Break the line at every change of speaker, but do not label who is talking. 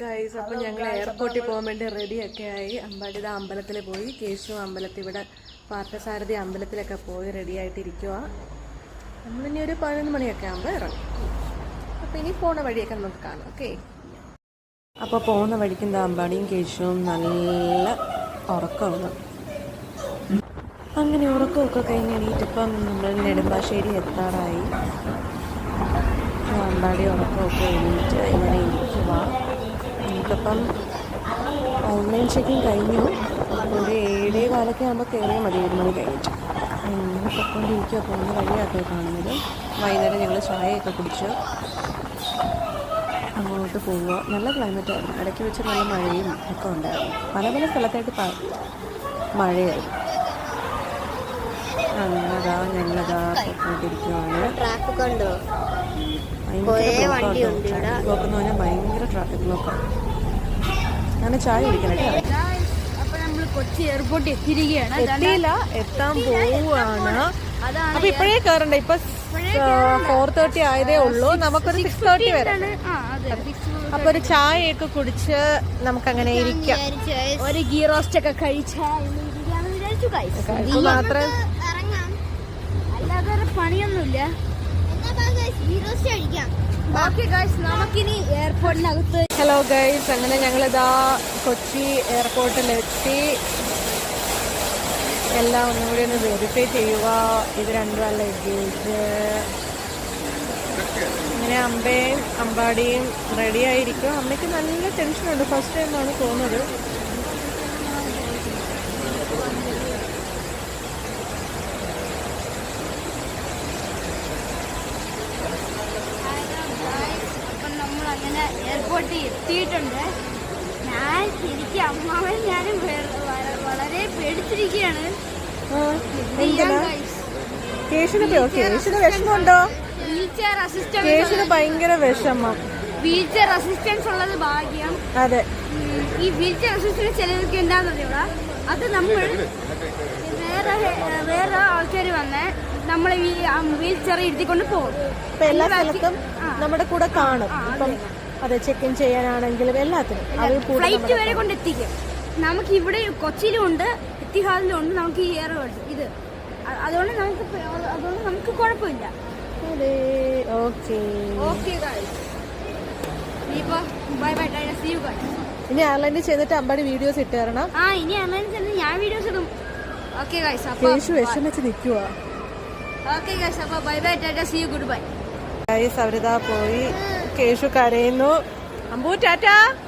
Guys, അപ്പോൾ ഞങ്ങൾ എയർപോർട്ടിൽ പോകാൻ വേണ്ടി റെഡിയൊക്കെ ആയി. അമ്പാടിത അമ്പലത്തിൽ പോയി. കേശു അമ്പലത്തിൽ, ഇവിടെ പാർത്ഥസാരഥി അമ്പലത്തിലൊക്കെ പോയി റെഡി ആയിട്ടിരിക്കുക. നമ്മളിനി ഒരു 11 മണിയൊക്കെ ആകുമ്പോൾ ഇറങ്ങും. അപ്പോൾ ഇനി പോകുന്ന വഴിയൊക്കെ നമുക്ക് കാണാം. ഓക്കെ, അപ്പോൾ പോകുന്ന വഴിക്ക് എന്താ അമ്പാടിയും കേശുവും നല്ല ഉറക്കമാണ്. അങ്ങനെ ഉറക്കമൊക്കെ കഴിഞ്ഞ് എണീറ്റിപ്പം നമ്മൾ നെടുമ്പാശ്ശേരി എത്താറായി. അമ്പാടി ഉറക്കമൊക്കെ എണീറ്റ് ഇങ്ങനെ ഇരിക്കുക. നമുക്കിപ്പം ഓൺലൈൻ ചെക്കിങ് കഴിഞ്ഞു. അപ്പോൾ ഒരു 7:15 ആകുമ്പോൾ കയറിയാൽ മതി, 7 മണി കഴിഞ്ഞിട്ട്. പൊക്കോണ്ടിരിക്കുക. പോകുന്ന വഴിയാട്ടോ കാണുന്നത്. വൈകുന്നേരം ഞങ്ങൾ ചായയൊക്കെ കുടിച്ച് അങ്ങോട്ട് പോവുക. നല്ല ക്ലൈമറ്റായിരുന്നു. ഇടയ്ക്ക് വെച്ച് നല്ല മഴയും ഒക്കെ ഉണ്ടായിരുന്നു. പല പല സ്ഥലത്തായിട്ട് മഴയായിരുന്നു. അങ്ങനെതാ ഞങ്ങളതാ പൊക്കോണ്ടിരിക്കുകയാണ്.
ട്രാഫിക് ഉണ്ടോ?
ബ്ലോക്കെന്ന് പറഞ്ഞാൽ ഭയങ്കര ട്രാഫിക് ബ്ലോക്കാണ്. അങ്ങനെ ചായ കുടിക്കണേ.
അപ്പൊ നമ്മൾ കൊച്ചി എയർപോർട്ടിൽ എത്തിയിരിക്കുകയാണ്.
എത്തിയില്ല, എത്താൻ പോവുകയാണ്. അപ്പൊ ഇപ്പോഴേ കയറണ്ട. ഇപ്പൊ 4:30 ആയതേ ഉള്ളൂ. നമുക്കൊരു 6:30 വരെ. അപ്പൊ ഒരു ചായയൊക്കെ കുടിച്ച് നമുക്കങ്ങനെ ഇരിക്കാം.
ഒരു ഗീ റോസ്റ്റ് ഒക്കെ കഴിച്ചാൽ
മാത്രം,
അല്ലാതെ പണിയൊന്നുമില്ല. നമുക്കിനി എയർപോർട്ടിനകത്ത്.
ഹലോ ഗൈസ്, അങ്ങനെ ഞങ്ങളിതാ കൊച്ചി എയർപോർട്ടിലെത്തി. എല്ലാം ഒന്നും കൂടി ഒന്ന് വെരിഫൈ ചെയ്യുക. ഇത് 2 ലഗേജ്. അങ്ങനെ അമ്പയും അമ്പാടിയും റെഡി ആയിരിക്കും. അമ്മയ്ക്ക് നല്ല ടെൻഷനുണ്ട്. ഫസ്റ്റ് ടൈമാണ് തോന്നുന്നത്.
അങ്ങനെ എയർപോർട്ടിൽ എത്തിയിട്ടുണ്ട്. എനിക്ക് അമ്മാവൻ ഞാനും വളരെ പേടിച്ചിരിക്കുകയാണ്.
വിഷമമുണ്ടോ?
വീൽചെയർ അസിസ്റ്റൻസ്,
കേശുന് ഭയങ്കര വിഷമം.
വീൽചെയർ അസിസ്റ്റൻസ് ഉള്ളത് ഭാഗ്യം.
അതെ,
ഈ വീൽചെയർ അസിസ്റ്റൻസ് ചിലർക്ക് എന്താണെന്നറിയുക, അത് നമ്മൾ വേറെ ആൾക്കാർ വന്ന് നമ്മളെ ഈ വീൽചെയർ ഇരുത്തിക്കൊണ്ട് പോകും.
എല്ലാ സ്ഥലത്തും നമ്മുടെ കൂടെ കാണും. ഇപ്പം അതെ, ചെക്ക് ഇൻ ചെയ്യാനാണെങ്കിലും എല്ലാത്തിനും
ഫ്ലൈറ്റ് വരെ കൊണ്ടെത്തിക്കും. നമുക്ക് ഇവിടെ കൊച്ചിയിലും ഉണ്ട്, എത്തിഹാദിലും ഉണ്ട്. നമുക്ക് ഈ എയർപോർട്ട് ഇത് അതുകൊണ്ട് നമുക്ക് കുഴപ്പമില്ല.
ഇനി എയർലൈനിൽ ചെന്നിട്ട് അമ്പാടി വീഡിയോസ് ഇട്ട് തരണം.
ഇനി എയർലൈനിൽ ചെന്ന് ഞാൻ വീഡിയോസ് ഇടും. ഓക്കെ ഗൈസ്,
കേശു വിഷമിച്ച് നിൽക്കുക.
ഓക്കെ ഗൈസ്, അപ്പോൾ bye bye, tata, see you, good bye.
Guys, അവരിതാ പോയി. കേശു കരയുന്നു. അമ്പു ടാറ്റാ.